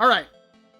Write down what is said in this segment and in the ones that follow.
Alright,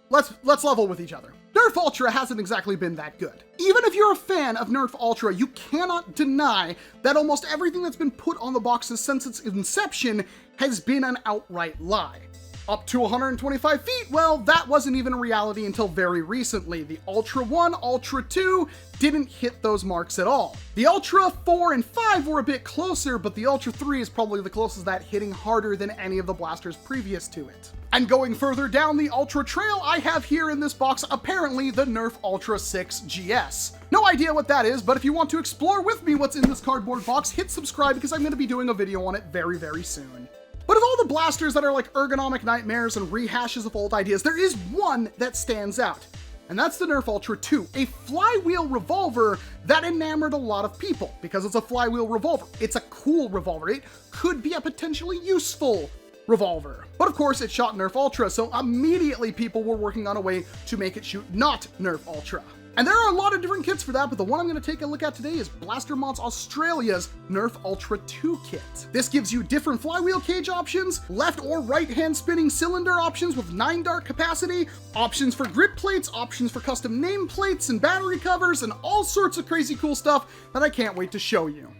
let's level with each other. NERF Ultra hasn't exactly been that good. Even if you're a fan of NERF Ultra, you cannot deny that almost everything that's been put on the boxes since its inception has been an outright lie. Up to 125 feet, well, that wasn't even a reality until very recently. The Ultra 1, Ultra 2 didn't hit those marks at all. The Ultra 4 and 5 were a bit closer, but the Ultra 3 is probably the closest to that, hitting harder than any of the blasters previous to it. And going further down the Ultra trail, I have here in this box apparently the NERF Ultra 6 GS. No idea what that is, but if you want to explore with me what's in this cardboard box, hit subscribe because I'm going to be doing a video on it very, very soon. But of all the blasters that are like ergonomic nightmares and rehashes of old ideas, there is one that stands out. And that's the NERF Ultra 2, a flywheel revolver that enamored a lot of people because it's a flywheel revolver. It's a cool revolver. It could be a potentially useful revolver. But of course, it shot NERF Ultra, so immediately people were working on a way to make it shoot not NERF Ultra. And there are a lot of different kits for that, but the one I'm going to take a look at today is Blaster Mods Australia's NERF Ultra 2 kit. This gives you different flywheel cage options, left or right hand spinning cylinder options with 9 dart capacity, options for grip plates, options for custom nameplates and battery covers, and all sorts of crazy cool stuff that I can't wait to show you.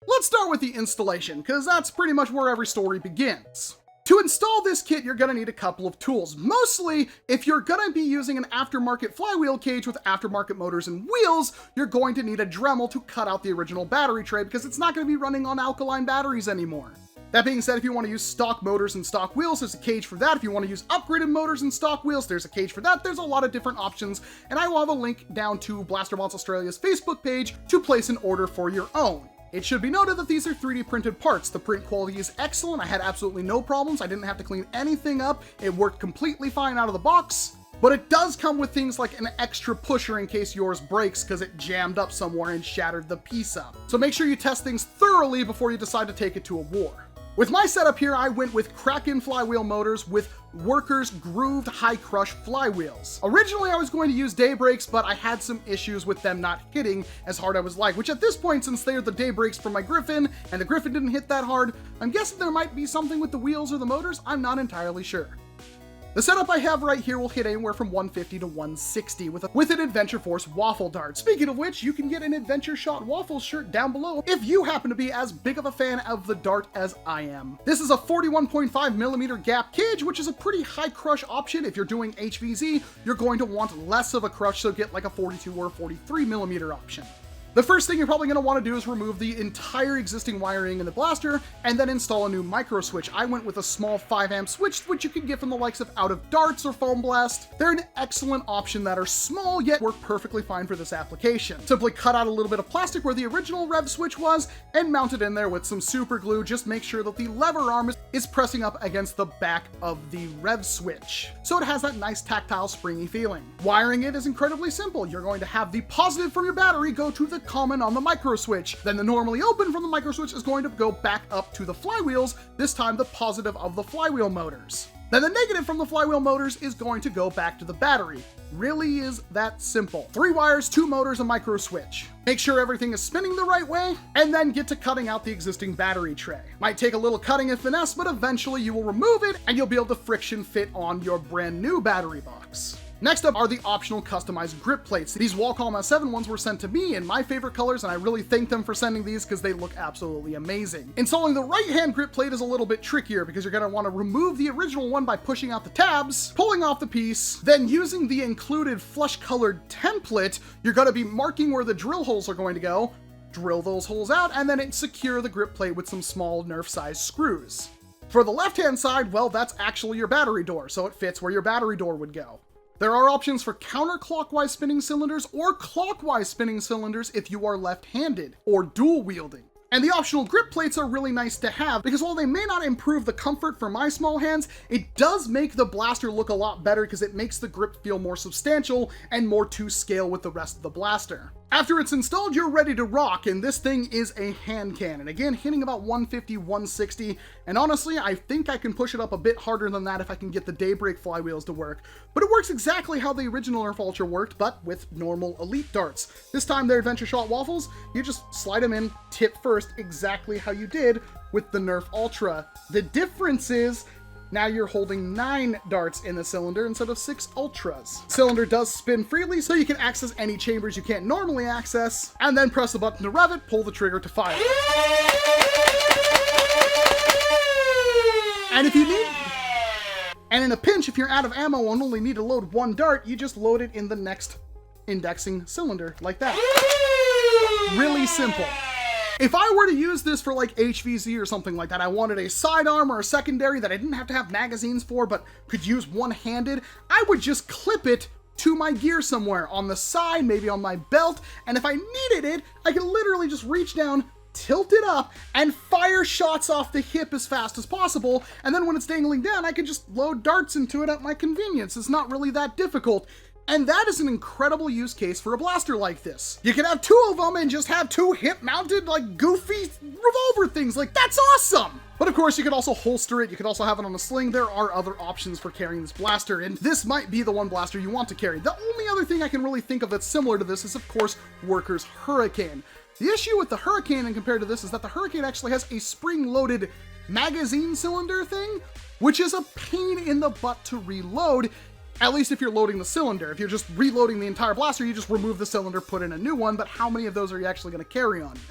Let's start with the installation, because that's pretty much where every story begins. To install this kit, you're going to need a couple of tools. Mostly, if you're going to be using an aftermarket flywheel cage with aftermarket motors and wheels, you're going to need a Dremel to cut out the original battery tray, because it's not going to be running on alkaline batteries anymore. That being said, if you want to use stock motors and stock wheels, there's a cage for that. If you want to use upgraded motors and stock wheels, there's a cage for that. There's a lot of different options, and I will have a link down to Blaster Mods Australia's Facebook page to place an order for your own. It should be noted that these are 3D printed parts. The print quality is excellent. I had absolutely no problems. I didn't have to clean anything up. It worked completely fine out of the box. But it does come with things like an extra pusher in case yours breaks because it jammed up somewhere and shattered the piece up. So make sure you test things thoroughly before you decide to take it to a war. With my setup here, I went with Kraken flywheel motors with Workers grooved high crush flywheels. Originally I was going to use Daybreaks, but I had some issues with them not hitting as hard as I was like, which at this point, since they're the Daybreaks for my Griffin, and the Griffin didn't hit that hard, I'm guessing there might be something with the wheels or the motors. I'm not entirely sure. The setup I have right here will hit anywhere from 150 to 160 with an Adventure Force waffle dart. Speaking of which, you can get an Adventure Shot Waffles shirt down below if you happen to be as big of a fan of the dart as I am. This is a 41.5mm gap cage, which is a pretty high crush option. If you're doing HVZ, you're going to want less of a crush, so get like a 42 or 43mm option. The first thing you're probably going to want to do is remove the entire existing wiring in the blaster and then install a new micro switch. I went with a small 5 amp switch, which you can get from the likes of Out of Darts or Foam Blast. They're an excellent option that are small yet work perfectly fine for this application. Simply cut out a little bit of plastic where the original rev switch was and mount it in there with some super glue. Just make sure that the lever arm is pressing up against the back of the rev switch, so it has that nice tactile springy feeling. Wiring it is incredibly simple. You're going to have the positive from your battery go to the common on the micro switch. Then the normally open from the micro switch is going to go back up to the flywheels, this time the positive of the flywheel motors. Then the negative from the flywheel motors is going to go back to the battery. Really is that simple. 3 wires, 2 motors, a micro switch. Make sure everything is spinning the right way, and then get to cutting out the existing battery tray. Might take a little cutting and finesse, but eventually you will remove it and you'll be able to friction fit on your brand new battery box. Next up are the optional customized grip plates. These Walcom S7 ones were sent to me in my favorite colors, and I really thank them for sending these because they look absolutely amazing. Installing the right hand grip plate is a little bit trickier because you're going to want to remove the original one by pushing out the tabs, pulling off the piece, then using the included flush colored template, you're going to be marking where the drill holes are going to go, drill those holes out, and then secure the grip plate with some small NERF size screws. For the left hand side, well, that's actually your battery door, so it fits where your battery door would go. There are options for counterclockwise spinning cylinders or clockwise spinning cylinders if you are left-handed or dual wielding. And the optional grip plates are really nice to have because while they may not improve the comfort for my small hands, it does make the blaster look a lot better because it makes the grip feel more substantial and more to scale with the rest of the blaster. After it's installed, you're ready to rock, and this thing is a hand cannon. Again, hitting about 150, 160, and honestly, I think I can push it up a bit harder than that if I can get the Daybreak flywheels to work. But it works exactly how the original NERF Ultra worked, but with normal elite darts. This time they're Adventure Shot Waffles, you just slide them in, tip first, exactly how you did with the NERF Ultra. The difference is, now you're holding 9 darts in the cylinder instead of 6 Ultras. Cylinder does spin freely, so you can access any chambers you can't normally access, and then press the button to rev it, pull the trigger to fire. And if you need... And in a pinch, if you're out of ammo and only need to load 1 dart, you just load it in the next indexing cylinder, like that. Really simple. If I were to use this for like HVZ or something like that, I wanted a sidearm or a secondary that I didn't have to have magazines for, but could use one-handed, I would just clip it to my gear somewhere, on the side, maybe on my belt, and if I needed it, I could literally just reach down, tilt it up, and fire shots off the hip as fast as possible, and then when it's dangling down, I could just load darts into it at my convenience. It's not really that difficult. And that is an incredible use case for a blaster like this. You can have 2 of them and just have 2 hip-mounted, like, goofy revolver things. Like, that's awesome! But of course, you could also holster it, you could also have it on a sling. There are other options for carrying this blaster, and this might be the one blaster you want to carry. The only other thing I can really think of that's similar to this is, of course, Worker's Hurricane. The issue with the Hurricane and compared to this is that the Hurricane actually has a spring-loaded magazine cylinder thing, which is a pain in the butt to reload. At least if you're loading the cylinder. If you're just reloading the entire blaster, you just remove the cylinder, put in a new one, but how many of those are you actually going to carry on you?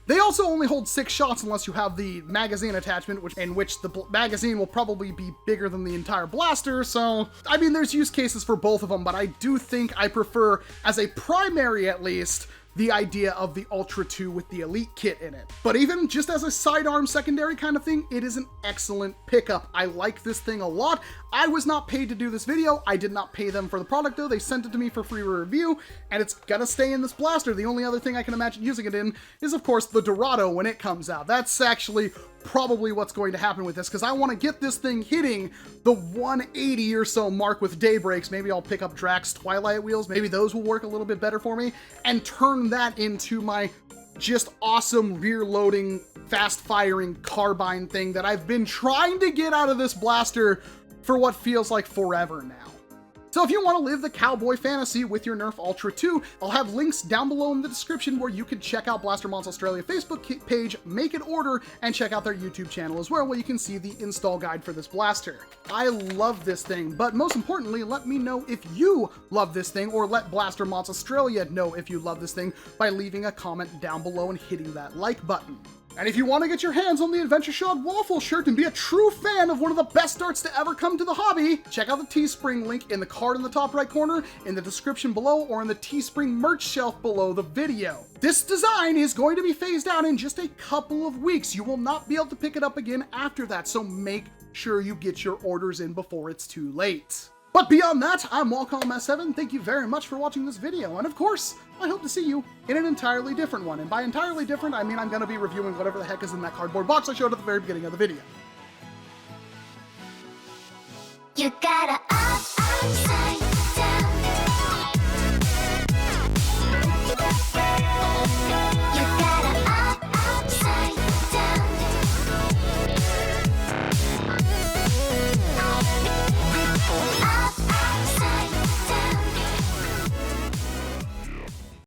They also only hold 6 shots unless you have the magazine attachment, in which the magazine will probably be bigger than the entire blaster, so... I mean, there's use cases for both of them, but I do think I prefer, as a primary at least, the idea of the Ultra 2 with the Elite kit in it. But even just as a sidearm secondary kind of thing, it is an excellent pickup. I like this thing a lot. I was not paid to do this video. I did not pay them for the product though. They sent it to me for free review, and it's gonna stay in this blaster. The only other thing I can imagine using it in is, of course, the Dorado when it comes out. That's actually probably what's going to happen with this, because I want to get this thing hitting the 180 or so mark with Daybreaks. Maybe I'll pick up Drax Twilight wheels, maybe those will work a little bit better for me, and turn that into my just awesome rear-loading, fast-firing carbine thing that I've been trying to get out of this blaster for what feels like forever now. So if you want to live the cowboy fantasy with your NERF Ultra 2, I'll have links down below in the description where you can check out Blaster Mods Australia Facebook page, make an order, and check out their YouTube channel as well, where you can see the install guide for this blaster. I love this thing, but most importantly, let me know if you love this thing, or let Blaster Mods Australia know if you love this thing by leaving a comment down below and hitting that like button. And if you want to get your hands on the Adventure Shot Waffle shirt and be a true fan of one of the best darts to ever come to the hobby, check out the Teespring link in the card in the top right corner, in the description below, or in the Teespring merch shelf below the video. This design is going to be phased out in just a couple of weeks. You will not be able to pick it up again after that, so make sure you get your orders in before it's too late. But beyond that, I'm Walcom S7. Thank you very much for watching this video, and of course, I hope to see you in an entirely different one. And by entirely different, I mean I'm going to be reviewing whatever the heck is in that cardboard box I showed at the very beginning of the video. You gotta